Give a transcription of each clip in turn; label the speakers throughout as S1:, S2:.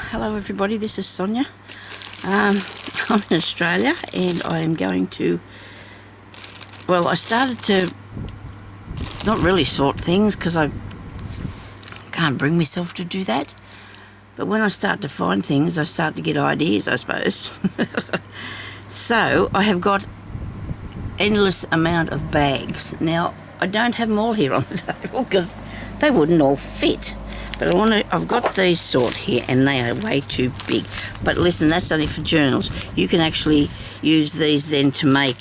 S1: Hello everybody, this is Sonya. I'm in Australia and I am going to, well, I started to not really sort things because I can't bring myself to do that, but when I start to find things I start to get ideas, I suppose. So I have got endless amount of bags. Now I don't have them all here on the table because they wouldn't all fit. But I've got these sort here and they are way too big. But listen, that's only for journals. You can actually use these then to make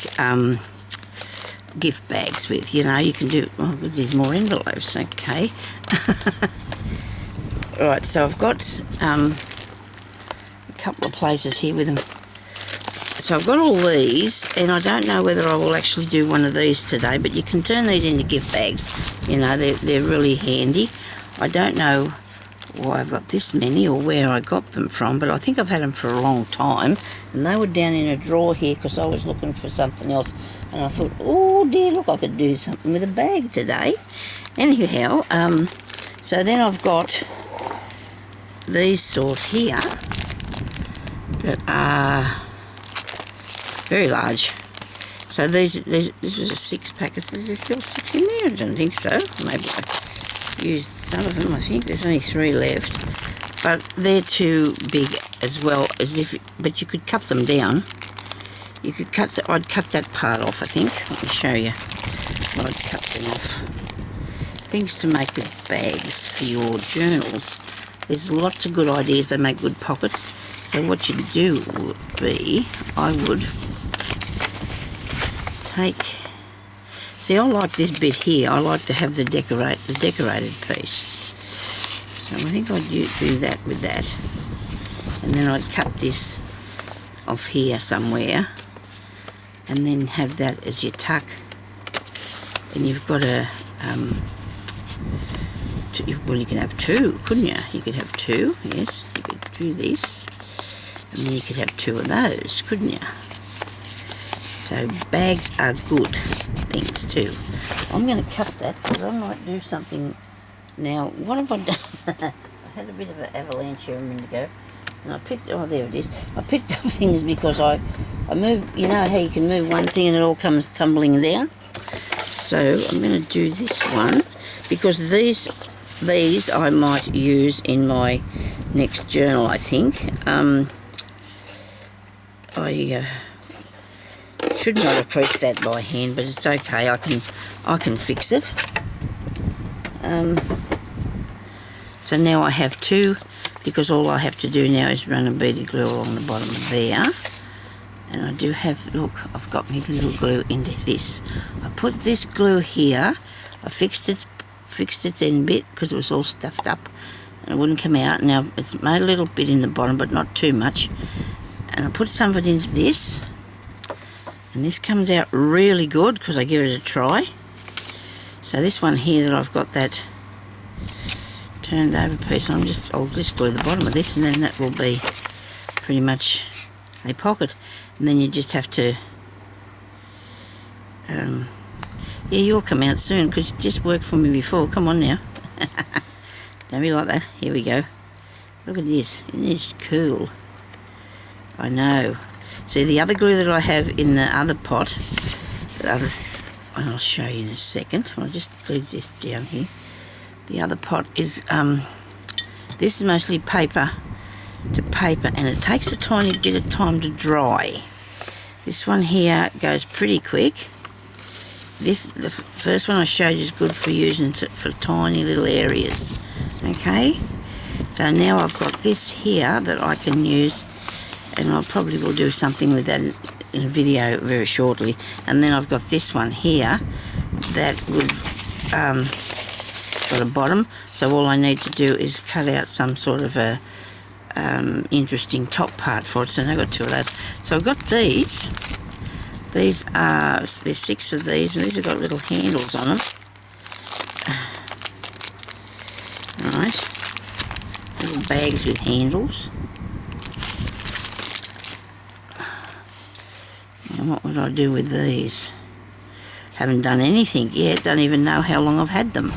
S1: gift bags with, you know. You can do, oh, there's more envelopes, okay. Right, so I've got a couple of places here with them. So I've got all these, and I don't know whether I will actually do one of these today, but you can turn these into gift bags. You know, they're really handy. I don't know why I've got this many or where I got them from, but I think I've had them for a long time, and they were down in a drawer here because I was looking for something else, and I thought, oh dear, look, I could do something with a bag today. Anyhow, so then I've got these sort here that are very large. So this was a 6-pack. Is there still 6 in there? I don't think so. Maybe I used some of them, I think. There's only 3 left. But they're too big as well, but you could cut them down. You could I'd cut that part off, I think. Let me show you. I'd cut them off. Things to make with bags for your journals. There's lots of good ideas. They make good pockets. So what you do would be, I would take, see, I like this bit here. I like to have the decorated piece. So I think I'd do that with that. And then I'd cut this off here somewhere. And then have that as your tuck. And you've got a, well, you can have 2, couldn't you? You could have 2, yes. You could do this. And then you could have 2 of those, couldn't you? So bags are good things too. I'm going to cut that because I might do something now. What have I done? I had a bit of an avalanche here a minute ago, and I picked, oh there it is. I picked up things because I moved, you know how you can move one thing and it all comes tumbling down? So I'm going to do this one because these I might use in my next journal, I think. I should not have pressed that by hand, but it's okay. I can fix it. So now I have 2, because all I have to do now is run a bead of glue along the bottom of there. And I do have, look, I've got my little glue into this. I put this glue here. I fixed its end bit because it was all stuffed up and it wouldn't come out. Now it's made a little bit in the bottom, but not too much. And I put some of it into this. And this comes out really good because I give it a try. So this one here that I've got that turned over piece, I'll just glue the bottom of this, and then that will be pretty much a pocket. And then you just have to, yeah, you'll come out soon because you just worked for me before. Come on now. Don't be like that. Here we go. Look at this. Isn't this cool? I know. See, the other glue that I have in the other pot, and I'll show you in a second. I'll just glue this down here. The other pot is, this is mostly paper to paper, and it takes a tiny bit of time to dry. This one here goes pretty quick. The first one I showed you is good for using it for tiny little areas. Okay? So now I've got this here that I can use, and I probably will do something with that in a video very shortly. And then I've got this one here that would got a bottom, so all I need to do is cut out some sort of a interesting top part for it. So now I've got 2 of those. So I've got these. There's 6 of these, and these have got little handles on them. Right, little bags with handles. And what would I do with these? Haven't done anything yet. Don't even know how long I've had them.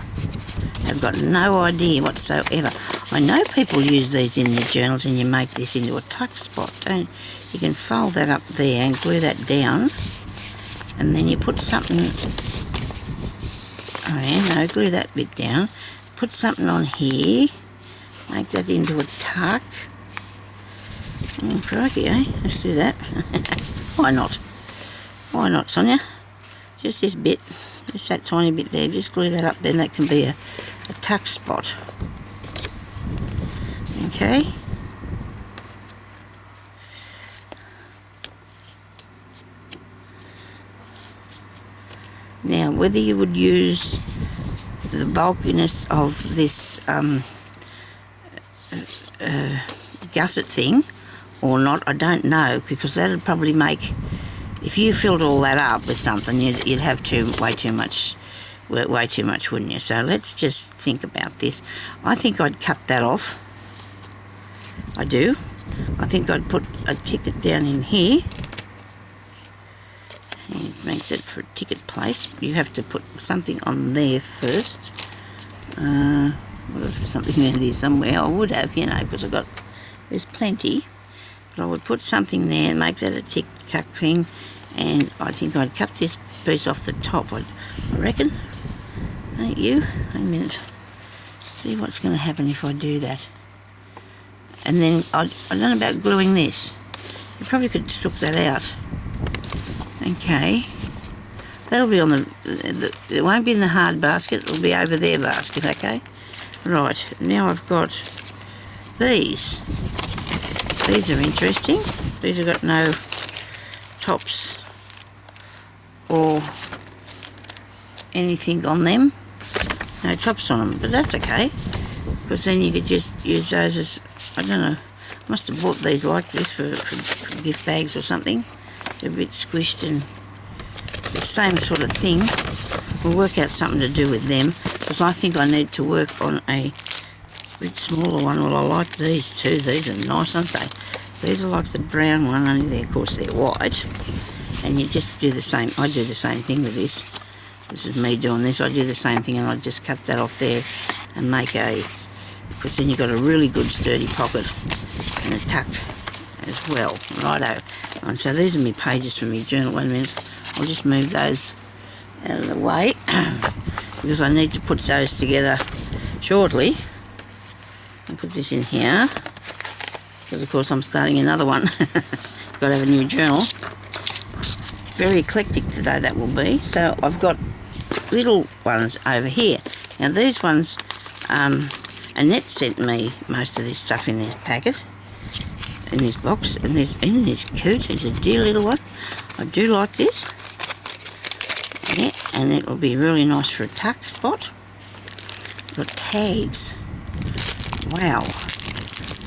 S1: I've got no idea whatsoever. I know people use these in their journals, and you make this into a tuck spot. You can fold that up there and glue that down, and then you put something. Oh yeah, no, glue that bit down. Put something on here. Make that into a tuck. Oh, crikey, eh? Let's do that. Why not? Why not, Sonya? Just this bit. Just that tiny bit there. Just glue that up there, and that can be a tuck spot. Okay. Now, whether you would use the bulkiness of this gusset thing or not, I don't know, because that would probably make, if you filled all that up with something, you'd have way too much, wouldn't you? So let's just think about this. I think I'd cut that off. I do. I think I'd put a ticket down in here. And make that for a ticket place. You have to put something on there first. What if something in here somewhere? I would have, because there's plenty. But I would put something there and make that a tick-tuck thing. And I think I'd cut this piece off the top, I reckon. Ain't you? Wait a minute. See what's going to happen if I do that. And then, I don't know about gluing this. You probably could strip that out. Okay, that'll be on it won't be in the hard basket, it'll be over their basket, okay? Right, now I've got these. These are interesting. These have got no tops or anything on them. No tops on them, but that's okay. Because then you could just use those as, I don't know, I must have bought these like this for gift bags or something. They're a bit squished and the same sort of thing. We'll work out something to do with them, because I think I need to work on a bit smaller one. Well, I like these too. These are nice, aren't they? These are like the brown one, only of course they're white. And you just do the same. I do the same thing with this. This is me doing this. I do the same thing, and I just cut that off there and make because then you've got a really good sturdy pocket and a tuck as well. Righto. And so these are my pages for my journal. 1 minute. I'll just move those out of the way because I need to put those together shortly. I'll put this in here because of course I'm starting another one. Got to have a new journal. Very eclectic today that will be. So I've got little ones over here. Now these ones, Annette sent me most of this stuff in this packet. In this box, and in this coot is a dear little one. I do like this. Yeah, and it will be really nice for a tuck spot. Got tags. Wow.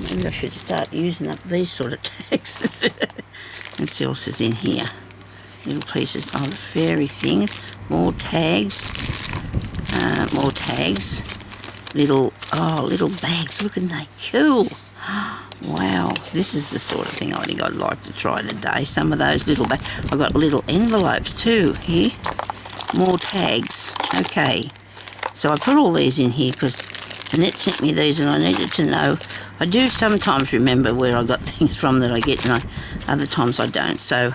S1: Maybe I should start using up these sort of tags. What else is in here? Little pieces of fairy things. More tags. More tags. Little bags. Look, at they cool. Wow, this is the sort of thing I think I'd like to try today. Some of those little bags. I've got little envelopes too here. More tags. Okay, so I put all these in here because Annette sent me these and I needed to know. I do sometimes remember where I got things from that I get, and other times I don't. So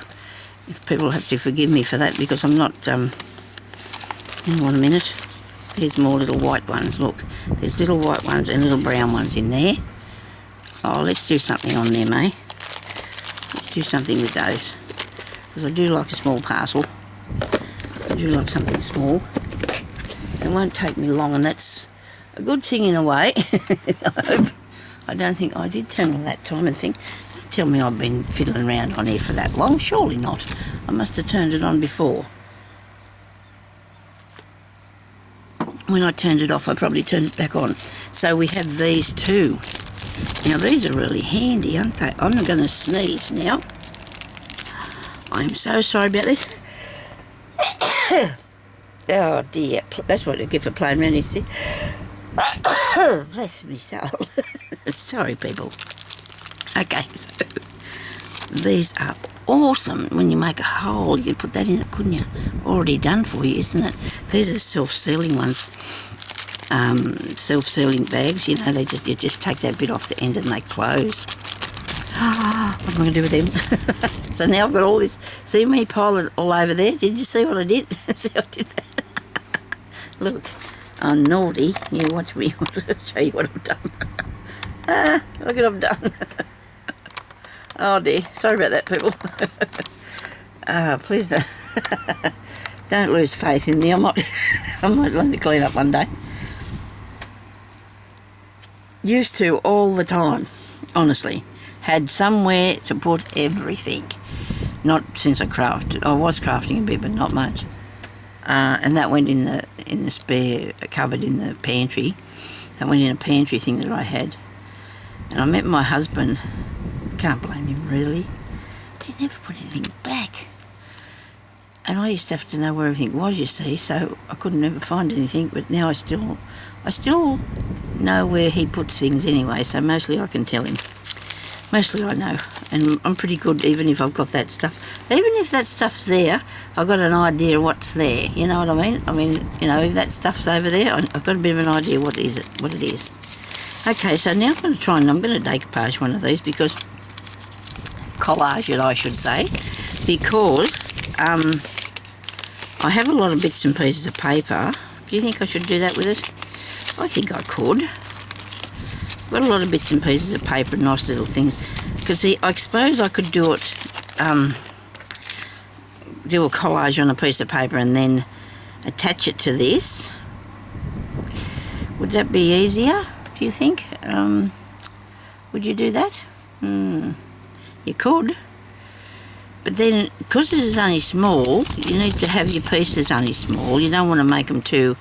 S1: if people have to forgive me for that, because I'm not, hang on a minute. There's more little white ones. Look, there's little white ones and little brown ones in there. Oh, let's do something on them, eh? Let's do something with those. Because I do like a small parcel. I do like something small. It won't take me long, and that's a good thing in a way. I don't think I did turn on that time and think, don't tell me I've been fiddling around on here for that long. Surely not. I must have turned it on before. When I turned it off, I probably turned it back on. So we have these too. Now these are really handy, aren't they? I'm going to sneeze now. I'm so sorry about this. Oh dear, that's what I get for playing around here. Bless me soul. Sorry people. Okay, so these are awesome. When you make a hole, you could put that in it, couldn't you? Already done for you, isn't it? These are self-sealing ones. self-sealing bags, you know, you just take that bit off the end and they close. What am I going to do with them? So now I've got all this. See me pile it all over there? Did you see what I did? See I did that? Look, I'm naughty. Yeah, watch me. I'll show you what I've done. Look what I've done. Oh dear. Sorry about that, people. Please don't lose faith in me. I might learn to clean up one day. Used to all the time, honestly. Had somewhere to put everything. Not since I crafted. I was crafting a bit, but not much. And that went in the spare cupboard in the pantry. That went in a pantry thing that I had. And I met my husband. Can't blame him really. He never put anything back. And I used to have to know where everything was, you see, so I couldn't ever find anything. But now I still know where he puts things anyway. So mostly I can tell him. Mostly I know, and I'm pretty good even if I've got that stuff. Even if that stuff's there, I've got an idea what's there, you know what I mean? I mean, you know, if that stuff's over there, I've got a bit of an idea what it is. Okay, so now I'm going to decoupage one of these because, collage it I should say, because I have a lot of bits and pieces of paper. Do you think I should do that with it? I think I could. Got a lot of bits and pieces of paper and nice little things. Because see, I suppose I could do it, do a collage on a piece of paper and then attach it to this. Would that be easier, do you think? Would you do that? You could. But then, because this is only small, you need to have your pieces only small. You don't want to make them too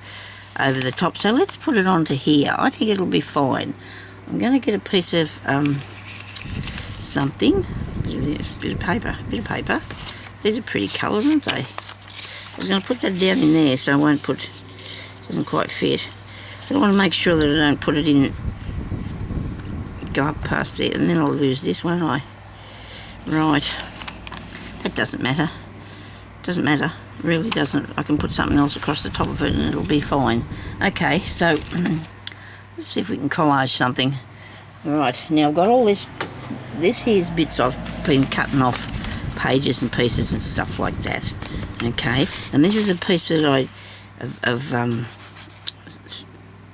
S1: over the top. So let's put it onto here. I think it'll be fine. I'm going to get a piece of something, bit of paper. These are pretty colours, aren't they? I was going to put that down in there so I won't put, doesn't quite fit. So I want to make sure that I don't put it in, go up past there, and then I'll lose this, won't I? Right, that doesn't matter. Doesn't matter, really doesn't. I can put something else across the top of it and it'll be fine. Okay, so let's see if we can collage something. Right, now I've got all this. This here's bits I've been cutting off, pages and pieces and stuff like that. Okay, and this is a piece that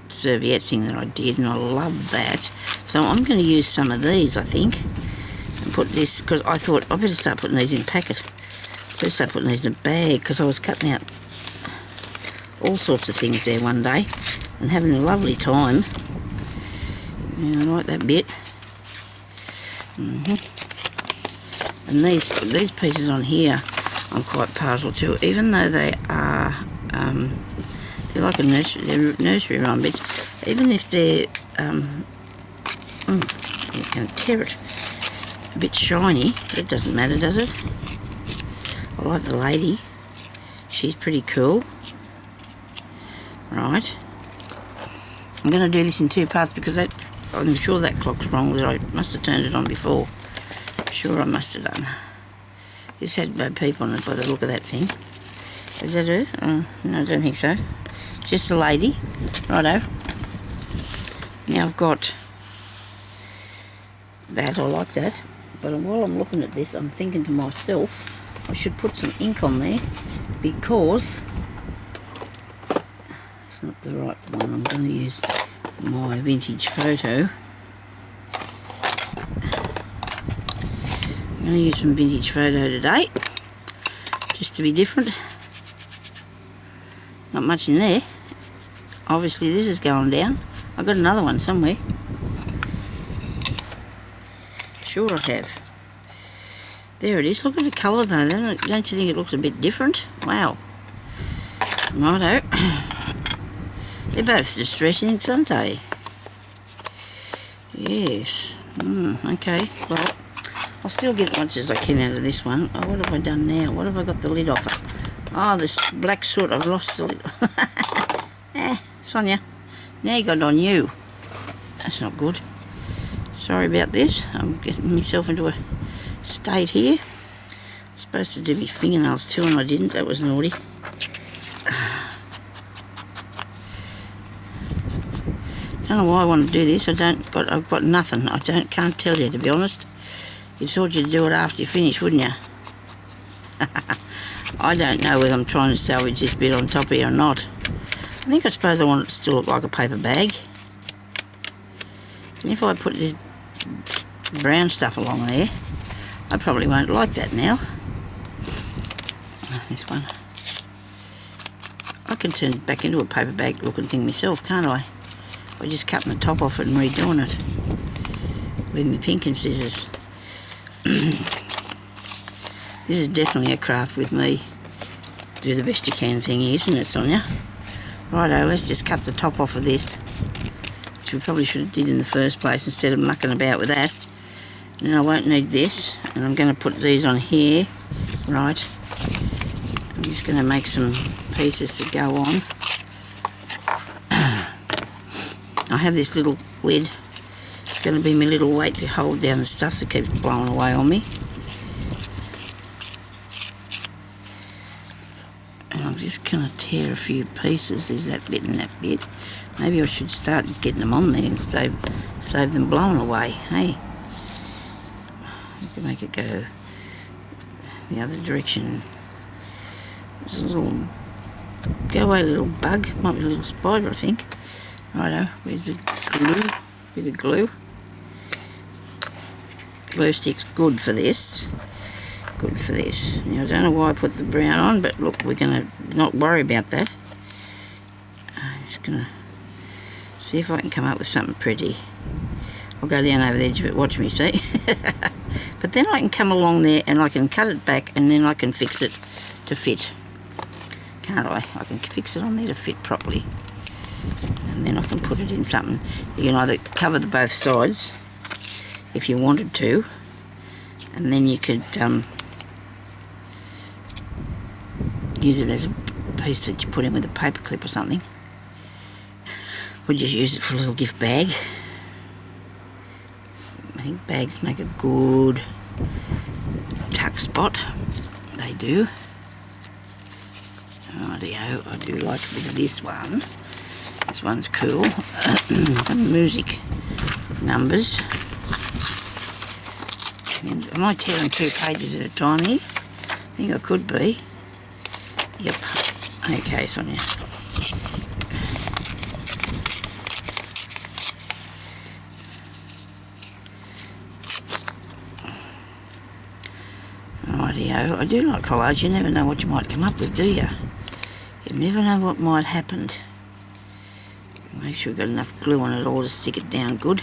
S1: serviette thing that I did, and I love that. So I'm going to use some of these, I think, and put this, because I thought I better start putting these in a packet. Better start putting these in a bag, because I was cutting out all sorts of things there one day and having a lovely time. Yeah, I like that bit. And these pieces on here I'm quite partial to, even though they are they're like they're nursery rhyme bits. Even if they're you can tear it, a bit shiny, it doesn't matter, does it? I like the lady, she's pretty cool. Right, I'm going to do this in two parts because I'm sure that clock's wrong, that I must have turned it on before. Sure I must have done. This had Bo Peep on it by the look of that thing. Is that her? No, I don't think so. Just a lady. Righto. Now I've got that, I like that. But while I'm looking at this, I'm thinking to myself, I should put some ink on there because it's not the right one. I'm going to use my vintage photo. I'm going to use some vintage photo today, just to be different. Not much in there. Obviously this is going down. I've got another one somewhere. Sure I have. There it is. Look at the colour though. Don't you think it looks a bit different? Wow. Righto. They're both distress inks, aren't they? Yes. Okay. Well, I'll still get as much as I can out of this one. Oh, what have I done now? What have I got the lid off? Oh, this black soot. I've lost the lid. Sonya. Now you got it on you. That's not good. Sorry about this. I'm getting myself into a state here. I'm supposed to do my fingernails too, and I didn't. That was naughty. don't know why I want to do this. I've got nothing. Can't tell you, to be honest. You'd thought you'd do it after you finish, wouldn't you? I don't know whether I'm trying to salvage this bit on top here or not. I suppose I want it to still look like a paper bag. And if I put this brown stuff along there, I probably won't like that now. This one. I can turn it back into a paper bag looking thing myself, can't I? By just cutting the top off it and redoing it with my pinking scissors. This is definitely a craft with me. Do the best you can thing, isn't it, Sonya? Righto, let's just cut the top off of this, which we probably should have did in the first place instead of mucking about with that. And then I won't need this, and I'm going to put these on here. Right. I'm just going to make some pieces to go on. I have this little lid. It's going to be my little weight to hold down the stuff that keeps blowing away on me. And I'm just going to tear a few pieces. There's that bit and that bit. Maybe I should start getting them on there and save them blowing away. Hey, I can make it go the other direction. There's a little, go away little bug. Might be a little spider, I think. Righto, where's the glue? Bit of glue. Glue stick's good for this. Good for this. Now, I don't know why I put the brown on, but look, we're going to not worry about that. I'm just going to see if I can come up with something pretty. I'll go down over the edge of it, watch me, see? But then I can come along there and I can cut it back and then I can fix it to fit. Can't I? I can fix it on there to fit properly. And then I can put it in something. You can either cover the both sides if you wanted to, and then you could use it as a piece that you put in with a paper clip or something. Or just use it for a little gift bag. I think bags make a good tuck spot. They do. Rightio, I do like a bit of this one. This one's cool. Music numbers. Am I tearing 2 pages at a time here? I think I could be. Yep. Okay, Sonya. Rightio. I do like collage. You never know what you might come up with, do you? You never know what might happen. Make sure we've got enough glue on it all to stick it down good.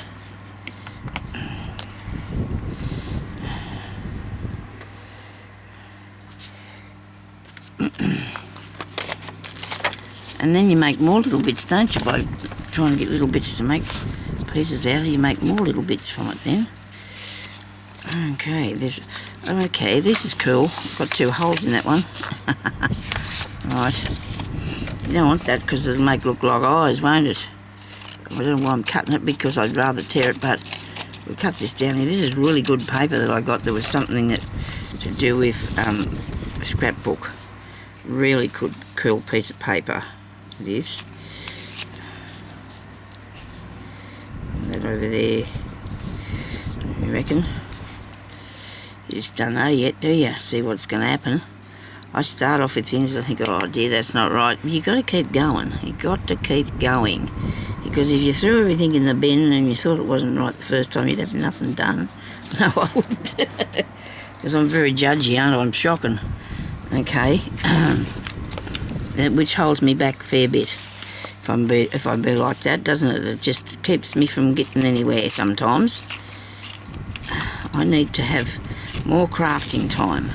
S1: And then you make more little bits, don't you, by trying to get little bits to make pieces out of. You make more little bits from it then. Okay, this is cool. Got 2 holes in that one. Right. You don't want that because it'll make it look like eyes, won't it? I don't know why I'm cutting it, because I'd rather tear it, but we'll cut this down here. This is really good paper that I got. There was something that to do with a scrapbook. Really good, cool piece of paper it is. That over there, you reckon? You just don't know yet, do you? See what's going to happen. I start off with things I think, oh dear, that's not right. But you've got to keep going. You've got to keep going. Because if you threw everything in the bin and you thought it wasn't right the first time, you'd have nothing done. No, I wouldn't. Because I'm very judgy, aren't I? I'm shocking. Okay. Which holds me back a fair bit. If I be like that, doesn't it? It just keeps me from getting anywhere sometimes. I need to have more crafting time.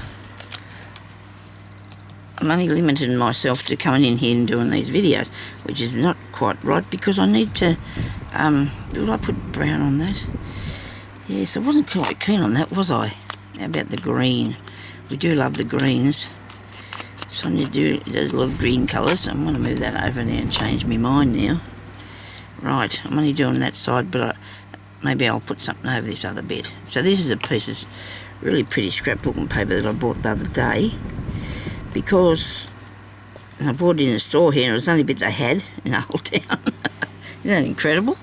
S1: I'm only limiting myself to coming in here and doing these videos, which is not quite right, because I need to, did I put brown on that? Yes, I wasn't quite keen on that, was I? How about the green? We do love the greens. Sonya does love green colours. I'm going to move that over there and change my mind now. Right, I'm only doing that side, but maybe I'll put something over this other bit. So this is a piece of really pretty scrapbook and paper that I bought the other day, because I bought it in a store here and it was the only bit they had in the whole town. Isn't that incredible?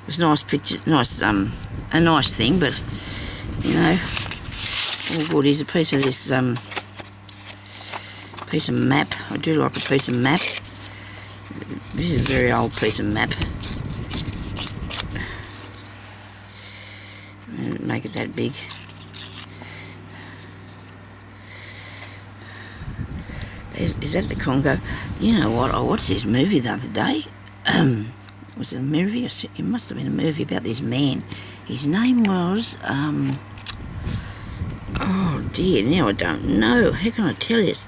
S1: It was nice pictures, nice a nice thing, but you know, all good. Here's a piece of this piece of map. I do like a piece of map. This is a very old piece of map. Make it that big. Is that the Congo? You know what? I watched this movie the other day. Was it a movie? It must have been a movie about this man. His name was... oh dear, now I don't know. How can I tell you this?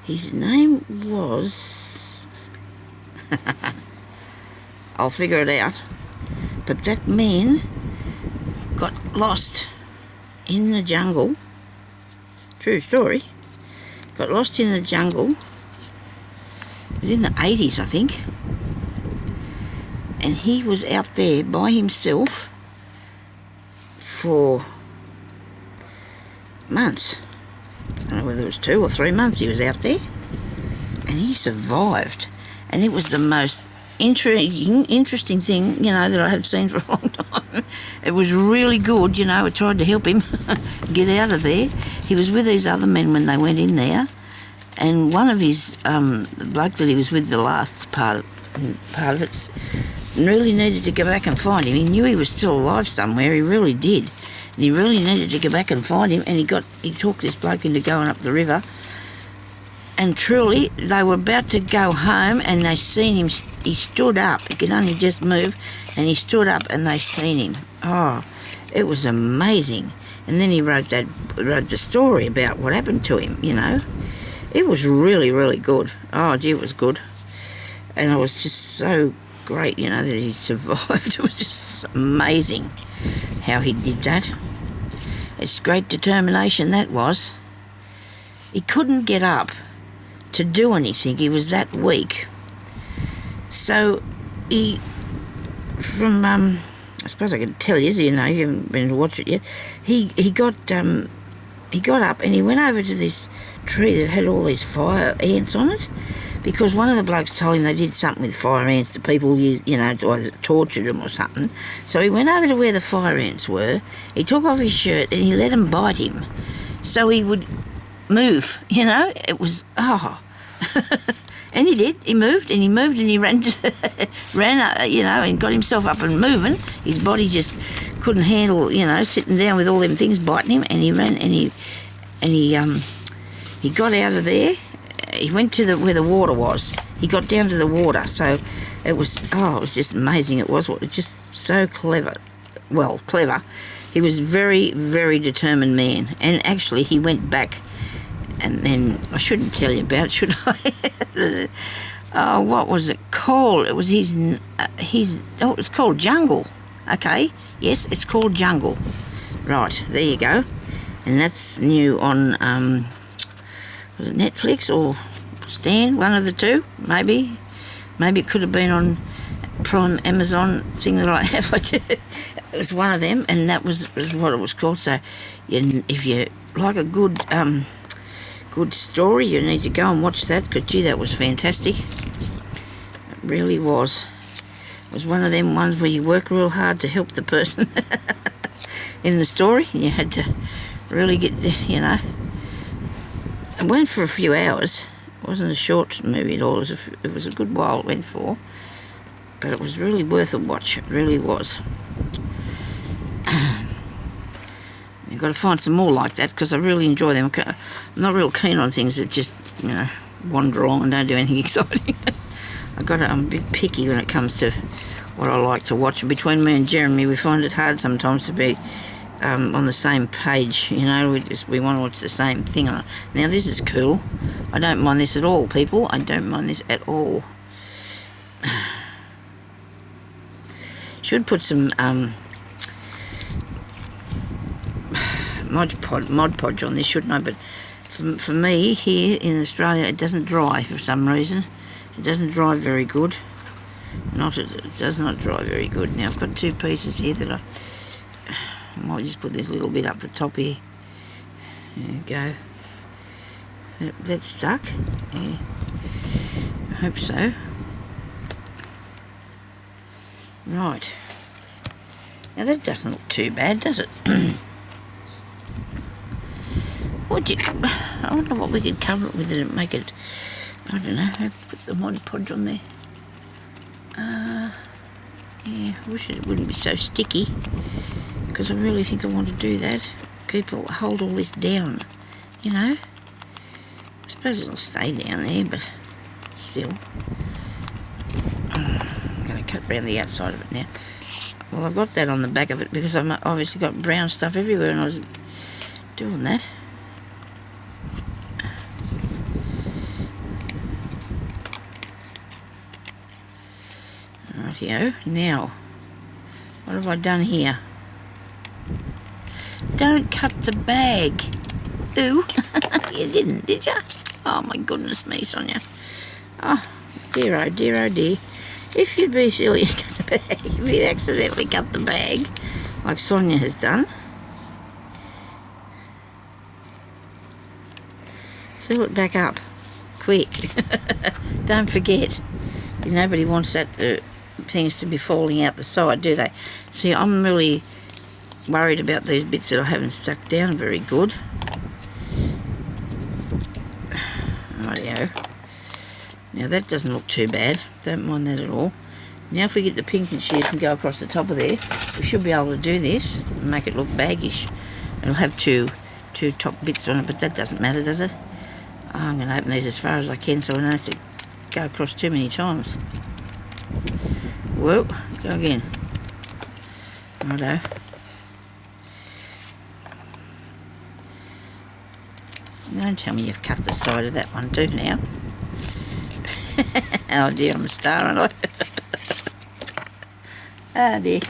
S1: His name was... I'll figure it out. But that man got lost in the jungle. True story. Got lost in the jungle. It was in the 80s, I think. And he was out there by himself for months. I don't know whether it was 2 or 3 months he was out there. And he survived. And it was the most interesting thing, you know, that I have seen for a long time. It was really good, you know. I tried to help him get out of there. He was with these other men when they went in there, and one of his, the bloke that he was with the last part of it, really needed to go back and find him. He knew he was still alive somewhere, he really did. And he really needed to go back and find him, and he talked this bloke into going up the river. And truly, they were about to go home, and they seen him. He stood up. He could only just move, and he stood up, and they seen him. Oh, it was amazing. And then he wrote the story about what happened to him. You know, it was really, really good. Oh, gee, it was good. And it was just so great, you know, that he survived. It was just amazing how he did that. It's great determination, that was. He couldn't get up to do anything. He was that weak. So he, from I suppose I can tell you, you know, you haven't been to watch it yet. He got up and he went over to this tree that had all these fire ants on it, because one of the blokes told him they did something with fire ants to people, you know, either tortured them or something. So he went over to where the fire ants were. He took off his shirt and he let them bite him, so he would move, you know. It was, oh. And he did. He moved and he moved and he ran, you know, and got himself up and moving. His body just couldn't handle, you know, sitting down with all them things biting him. And he ran and he got out of there. He went to where the water was. He got down to the water. So it was, oh, it was just amazing. It was just so clever. Well, clever. He was very, very determined man. And actually, he went back. And then, I shouldn't tell you about it, should I? Oh, what was it called? It was his, oh, it was called Jungle. Okay, yes, it's called Jungle. Right, there you go. And that's new on, was it Netflix or Stan? One of the two, maybe. Maybe it could have been on Prime Amazon thing that I have. It was one of them, and that was what it was called. So, if you like a good story, you need to go and watch that, because gee, that was fantastic. It really was. It was one of them ones where you work real hard to help the person in the story, and you had to really get, you know. It went for a few hours. It wasn't a short movie at all. It was a good while it went for, but it was really worth a watch. It really was. You've got to find some more like that, because I really enjoy them. I'm not real keen on things that just, you know, wander along and don't do anything exciting. I'm a bit picky when it comes to what I like to watch. And between me and Jeremy, we find it hard sometimes to be on the same page. You know, we want to watch the same thing on it. Now this is cool. I don't mind this at all, people. I don't mind this at all. Should put some Mod Podge on this, shouldn't I? But for me here in Australia, it doesn't dry for some reason. It doesn't dry very good. It does not dry very good. Now I've got two pieces here that I might just put this little bit up the top here. There you go. That's stuck. Yeah. I hope so. Right. Now that doesn't look too bad, does it? I wonder what we could cover it with and make it, I don't know, put the Mod Podge on there. Yeah, I wish it wouldn't be so sticky, because I really think I want to do that. Hold all this down, you know. I suppose it'll stay down there, but still. I'm going to cut around the outside of it now. Well, I've got that on the back of it because I've obviously got brown stuff everywhere and I was doing that. Rightio. Now, what have I done here? Don't cut the bag. Ooh, you didn't, did you? Oh my goodness me, Sonya. Oh dear, oh dear, oh dear. If you'd be silly and cut the bag, if you accidentally cut the bag, like Sonya has done, fill it back up, quick. Don't forget. Nobody wants that things to be falling out the side, do they? See, I'm really worried about these bits that I haven't stuck down very good. Rightio. Now that doesn't look too bad. Don't mind that at all. Now if we get the pink and shears and go across the top of there, we should be able to do this and make it look baggish. It'll have two top bits on it, but that doesn't matter, does it? Oh, I'm going to open these as far as I can so I don't have to go across too many times. Whoa, go again. Righto. Don't tell me you've cut the side of that one too now. Oh dear, I'm a star, aren't I? Oh dear.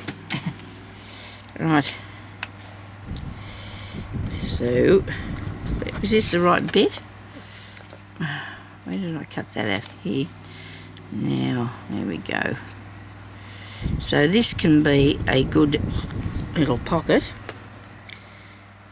S1: Right. So, is this the right bit? Where did I cut that out? Here. Now, there we go. So this can be a good little pocket.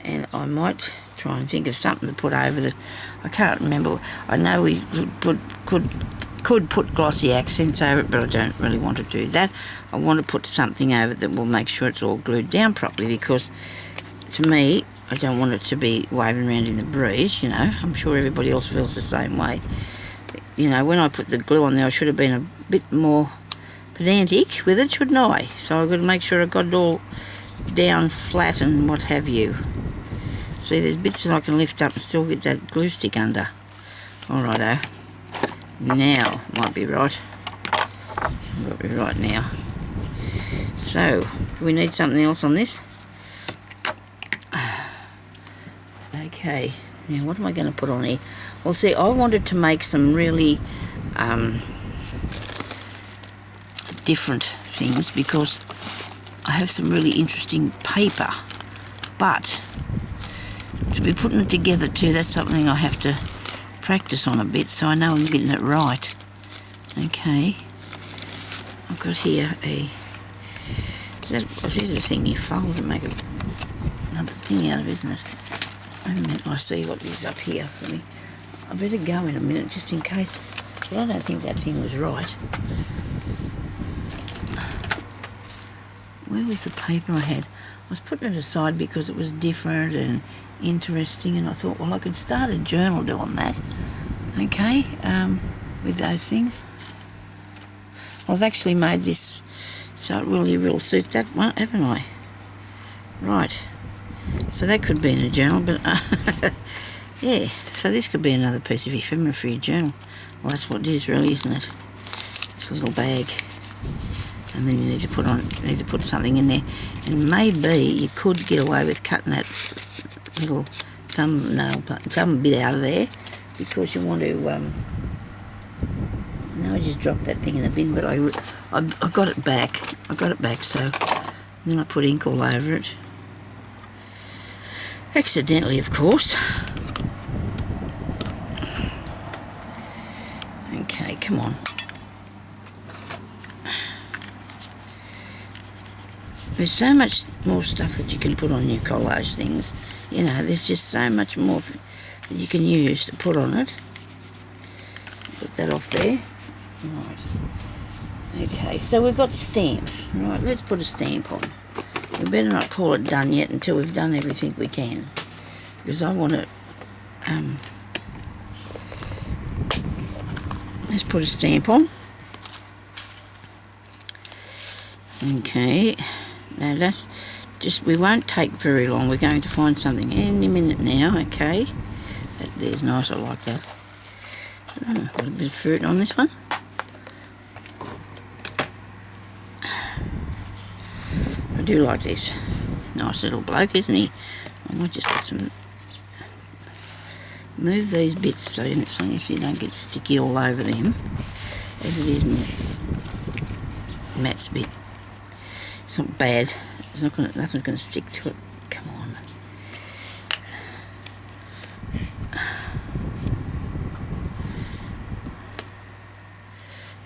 S1: And I might try and think of something to put over the... I can't remember. I know we could put glossy accents over it, but I don't really want to do that. I want to put something over that will make sure it's all glued down properly, because to me, I don't want it to be waving around in the breeze, you know. I'm sure everybody else feels the same way. You know, when I put the glue on there, I should have been a bit more pedantic with it, shouldn't I? So I've got to make sure I got it all down flat and what have you. See, there's bits that I can lift up and still get that glue stick under. Alrighto. Now, might be right. Might be right now. So, do we need something else on this? Okay, now what am I going to put on here? Well, see, I wanted to make some really different things because I have some really interesting paper, but to be putting it together too, that's something I have to practice on a bit so I know I'm getting it right. Okay, I've got here this is a thing you fold and make another thing out of, isn't it? Wait a minute, I see what is up here for me. I better go in a minute just in case, but I don't think that thing was right. Where was the paper I had? I was putting it aside because it was different and interesting, and I thought, well, I could start a journal doing that. Okay, with those things. Well, I've actually made this so it really will suit that one, haven't I? Right. So that could be in a journal, but yeah. So this could be another piece of ephemera for your journal. Well, that's what it is, really, isn't it? It's a little bag, and then you need to put something in there, and maybe you could get away with cutting that little thumb bit out of there because you want to. I just dropped that thing in the bin, but I got it back. I got it back, so then I put ink all over it. Accidentally, of course. Okay, come on. There's so much more stuff that you can put on your collage things. You know, there's just so much more that you can use to put on it. Put that off there. Right. Okay, so we've got stamps. Right, let's put a stamp on. we better not call it done yet until we've done everything we can, because I want to let's put a stamp on. Okay, now that's just, we won't take very long. We're going to find something any minute now. Okay, that there's nice, I like that. Got a bit of fruit on this one. I do like this. Nice little bloke, isn't he? I might just put some, move these bits so you don't get sticky all over them, as it is Matt's bit. It's not bad. It's not gonna, nothing's going to stick to it. Come on.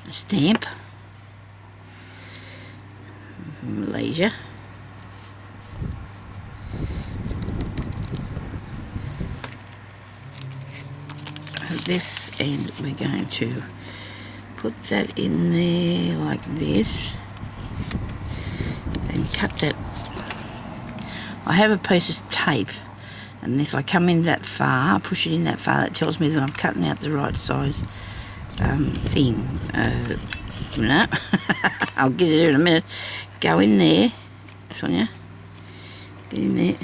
S1: A stamp. Malaysia. This, and we're going to put that in there like this and cut that. I have a piece of tape, and if I come in that far, push it in that far, that tells me that I'm cutting out the right size thing. No, I'll get it in a minute. Go in there, Sonya. Get in there.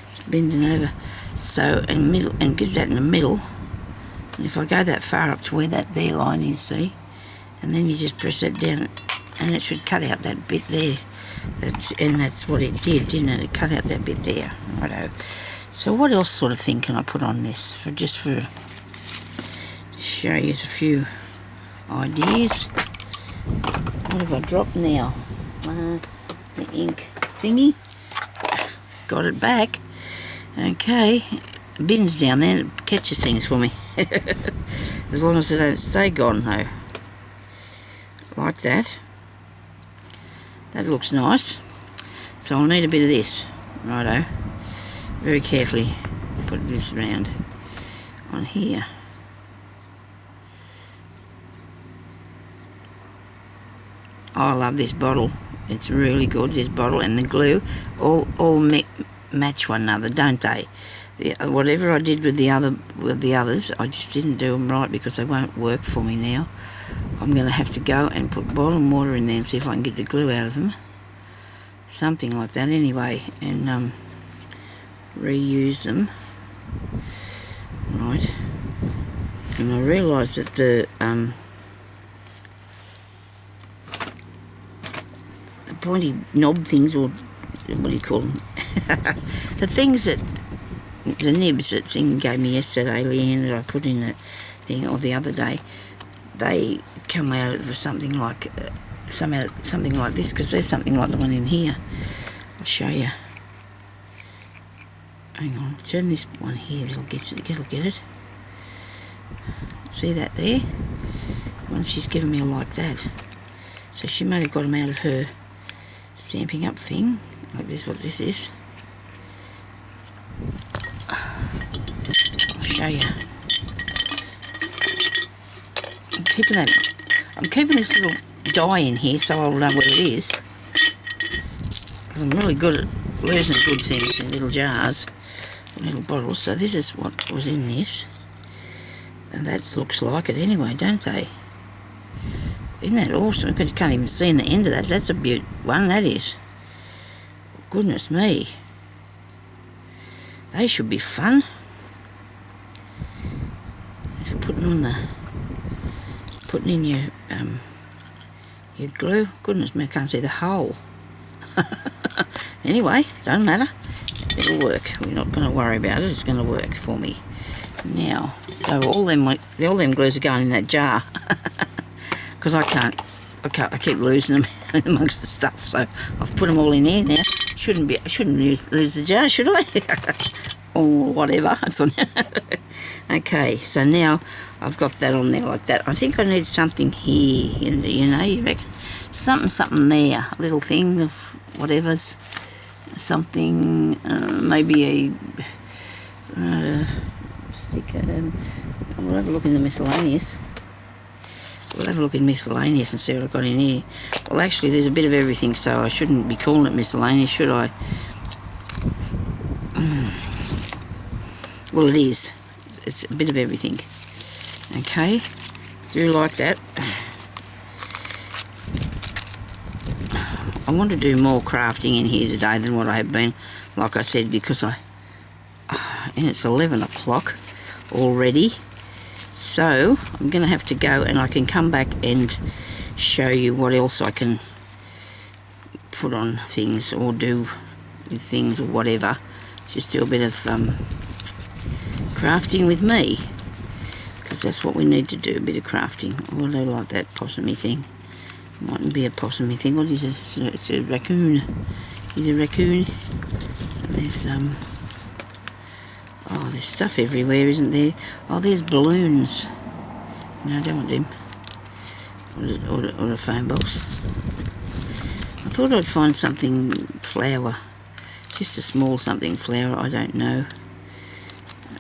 S1: It's bending over. So, and middle, and get that in the middle. And if I go that far up to where that there line is, see, and then you just press that down, and it should cut out that bit there. That's what it did, didn't it? It cut out that bit there. Righto. So what else sort of thing can I put on this to show you a few ideas? What have I dropped now? The ink thingy. Got it back. Okay. Bin's down there, it catches things for me. As long as they don't stay gone though. Like that. That looks nice. So I'll need a bit of this. Righto. Very carefully put this around on here. Oh, I love this bottle. It's really good, this bottle and the glue. All match one another, don't they? Whatever I did with the others, I just didn't do them right because they won't work for me now. I'm going to have to go and put boiling water in there and see if I can get the glue out of them. Something like that anyway, and reuse them. Right. And I realised that the pointy knob things, or what do you call them? The things that, the nibs that thing gave me yesterday, Leanne, that I put in the thing, or the other day, they come out of something like something like this, because there's something like the one in here. I'll show you. Hang on, turn this one here, it'll get it. See that there? Once she's given me like that. So she might have got them out of her stamping up thing, like this, what this is. I'll show you. I'm keeping this little die in here so I'll know what it is. Because I'm really good at losing good things in little jars, little bottles. So this is what was in this. And that looks like it anyway, don't they? Isn't that awesome? But you can't even see in the end of that. That's a beaut one, that is. Goodness me. They should be fun. If you're putting in your glue. Goodness me, I can't see the hole. Anyway, don't matter. It'll work. We're not going to worry about it. It's going to work for me now. So all them glues are going in that jar. Because I keep losing them amongst the stuff. So I've put them all in there now. I shouldn't lose the jar, should I? Or whatever. Okay, so now I've got that on there like that. I think I need something here, you reckon? Something there, a little thing of whatever's, something, maybe a sticker. We'll have a look in the miscellaneous. We'll have a look in miscellaneous and see what I've got in here. Well, actually, there's a bit of everything, so I shouldn't be calling it miscellaneous, should I? Well, it is. It's a bit of everything. Okay, do like that. I want to do more crafting in here today than what I have been, like I said, because and it's 11 o'clock already. So I'm going to have to go, and I can come back and show you what else I can put on things or do with things or whatever. Just do a bit of crafting with me, because that's what we need to do, a bit of crafting. Oh, I do like that possumy thing. Mightn't be a possumy thing. What is it? It's a raccoon. Is a raccoon. There's oh, there's stuff everywhere, isn't there? Oh, there's balloons. No, I don't want them. Or a phone box. I thought I'd find something flower. Just a small something flower, I don't know.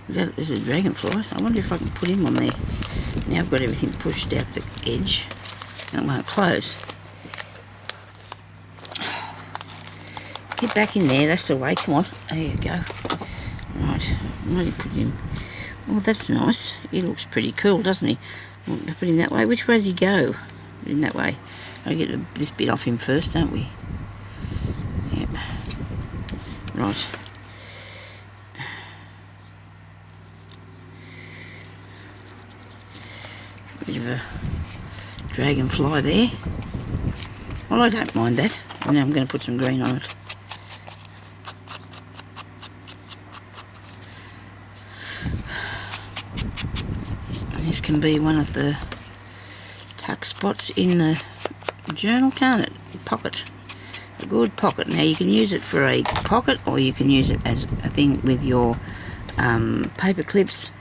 S1: Is a dragonfly. I wonder if I can put him on there. Now I've got everything pushed out the edge. That won't close. Get back in there, that's the way, come on. There you go. Right, I'm ready to put him. Oh, that's nice. He looks pretty cool, doesn't he? I'll put him that way. Which way does he go? Put him that way. I'll get this bit off him first, don't we? Yep. Right. Bit of a dragonfly there. Well, I don't mind that. And now I'm going to put some green on it. And this can be one of the tuck spots in the journal, can't it? Pocket. A good pocket. Now you can use it for a pocket, or you can use it as a thing with your paper clips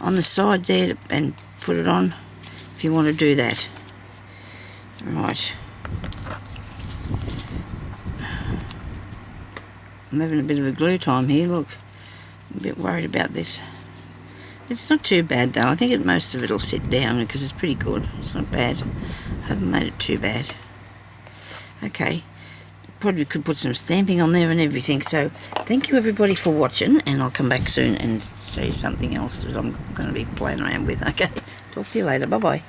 S1: on the side there and put it on if you want to do that. Right. I'm having a bit of a glue time here, look. I'm a bit worried about this. It's not too bad though. I think most of it will sit down because it's pretty good. It's not bad. I haven't made it too bad. Okay. Probably could put some stamping on there and everything. So thank you everybody for watching, and I'll come back soon and show you something else that I'm going to be playing around with. Okay. Talk to you later. Bye bye.